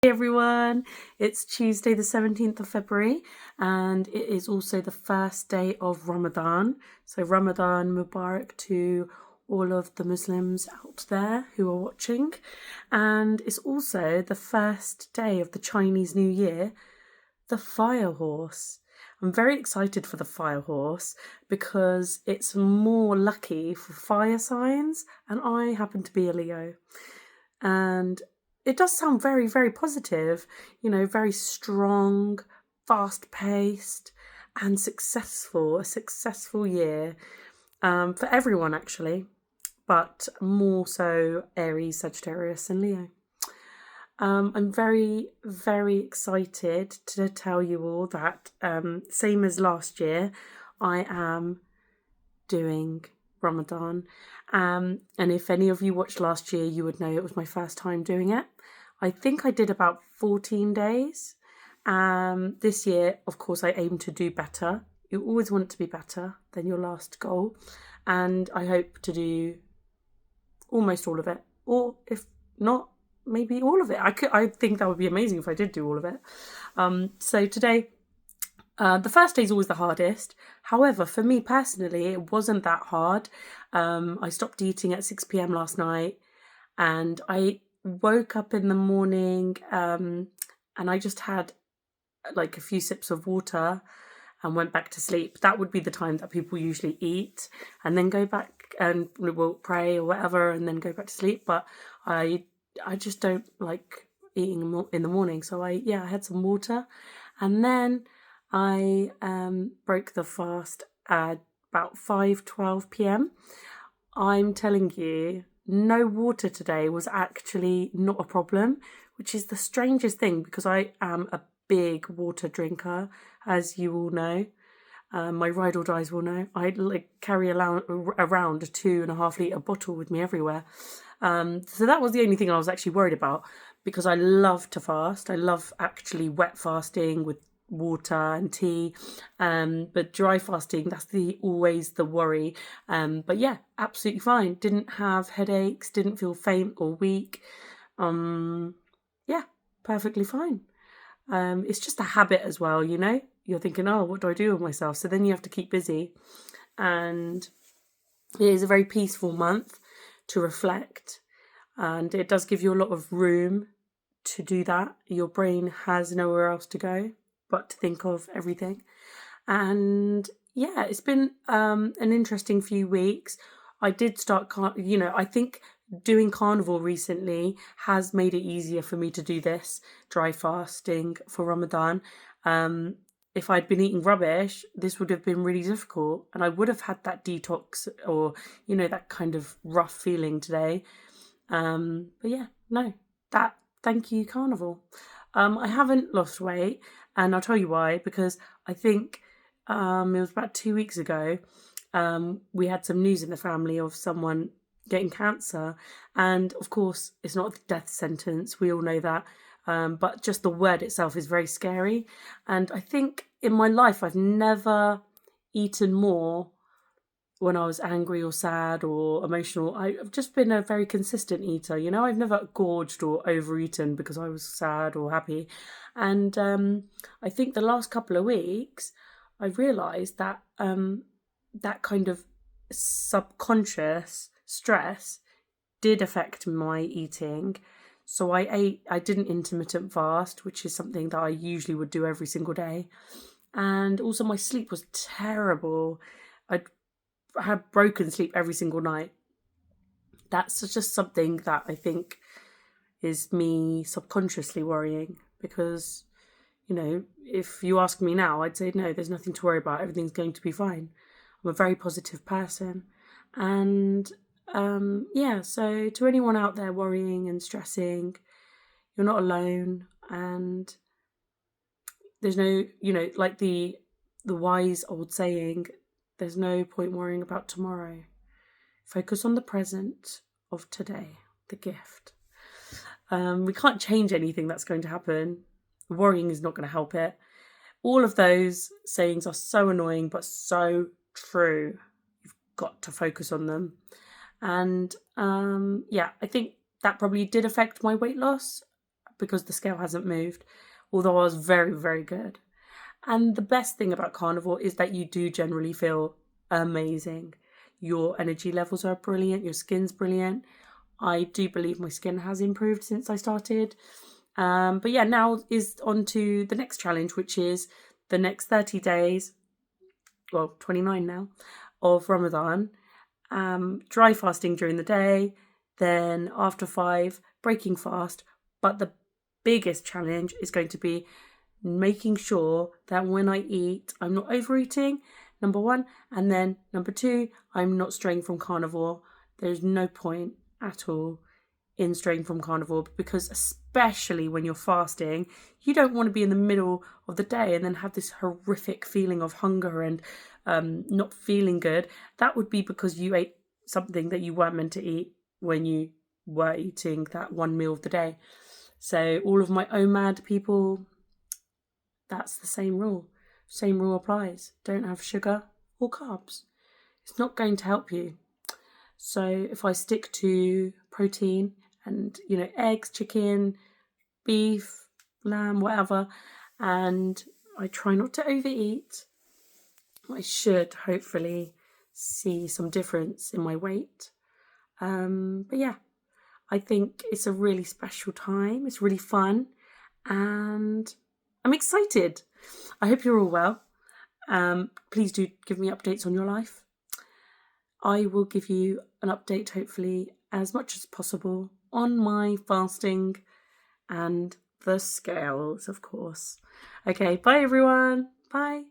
Hey everyone, it's Tuesday the 17th of February and it is also the first day of Ramadan. So Ramadan Mubarak to all of the Muslims out there who are watching. And it's also the first day of the Chinese New Year, the fire horse. I'm very excited for the fire horse because it's more lucky for fire signs and I happen to be a Leo. And it does sound very, very positive, very strong, fast paced, and successful. A successful year for everyone, actually, but more so Aries, Sagittarius, and Leo. I'm very, very excited to tell you all that, same as last year, I am doing Ramadan. And if any of you watched last year, you would know it was my first time doing it. I think I did about 14 days. This year, of course, I aim to do better. You always want to be better than your last goal. And I hope to do almost all of it. Or if not, maybe all of it. I think that would be amazing if I did do all of it. So today, the first day is always the hardest. However, for me personally, it wasn't that hard. I stopped eating at 6 p.m. last night and I woke up in the morning and I just had like a few sips of water and went back to sleep. That would be the time that people usually eat and then go back and will pray or whatever and then go back to sleep. But I just don't like eating in the morning. So I had some water and then I broke the fast at about 5:12 p.m. I'm telling you, no water today was actually not a problem, which is the strangest thing because I am a big water drinker, as you all know. My ride or dies will know. I carry around a 2.5 litre bottle with me everywhere. So that was the only thing I was actually worried about because I love to fast. I love actually wet fasting with water and tea, but dry fasting, that's always the worry. But yeah, absolutely fine. Didn't have headaches, didn't feel faint or weak. Yeah, perfectly fine. It's just a habit as well, you're thinking, oh, what do I do with myself? So then you have to keep busy, and it is a very peaceful month to reflect, and it does give you a lot of room to do that. Your brain has nowhere else to go but to think of everything. And yeah, it's been an interesting few weeks. I did start, I think doing carnival recently has made it easier for me to do this dry fasting for Ramadan. If I'd been eating rubbish, this would have been really difficult and I would have had that detox or, that kind of rough feeling today. But yeah, no, thank you, carnival. I haven't lost weight. And I'll tell you why, because I think it was about 2 weeks ago, we had some news in the family of someone getting cancer. And of course, it's not a death sentence. We all know that. But just the word itself is very scary. And I think in my life, I've never eaten more when I was angry or sad or emotional. I've just been a very consistent eater, I've never gorged or overeaten because I was sad or happy. And I think the last couple of weeks, I realised that that kind of subconscious stress did affect my eating. So I did an intermittent fast, which is something that I usually would do every single day. And also my sleep was terrible. I had broken sleep every single night. That's just something that I think is me subconsciously worrying because, if you ask me now, I'd say, no, there's nothing to worry about. Everything's going to be fine. I'm a very positive person. And so to anyone out there worrying and stressing, you're not alone. And there's no, like the wise old saying, there's no point worrying about tomorrow. Focus on the present of today, the gift. We can't change anything that's going to happen. Worrying is not going to help it. All of those sayings are so annoying, but so true. You've got to focus on them. And I think that probably did affect my weight loss because the scale hasn't moved, although I was very, very good. And the best thing about carnivore is that you do generally feel amazing. Your energy levels are brilliant, your skin's brilliant. I do believe my skin has improved since I started. But yeah, now is on to the next challenge, which is the next 30 days, well, 29 now, of Ramadan. Dry fasting during the day, then after 5, breaking fast. But the biggest challenge is going to be making sure that when I eat, I'm not overeating, number 1, and then number 2, I'm not straying from carnivore. There's no point at all in straying from carnivore, because especially when you're fasting, you don't want to be in the middle of the day and then have this horrific feeling of hunger and not feeling good. That would be because you ate something that you weren't meant to eat when you were eating that one meal of the day. So all of my OMAD people, that's the same rule. Same rule applies. Don't have sugar or carbs. It's not going to help you. So if I stick to protein and, eggs, chicken, beef, lamb, whatever, and I try not to overeat, I should hopefully see some difference in my weight. But yeah, I think it's a really special time. It's really fun and I'm excited. I hope you're all well. Please do give me updates on your life. I will give you an update, hopefully, as much as possible on my fasting and the scales, of course. Okay, bye everyone. Bye.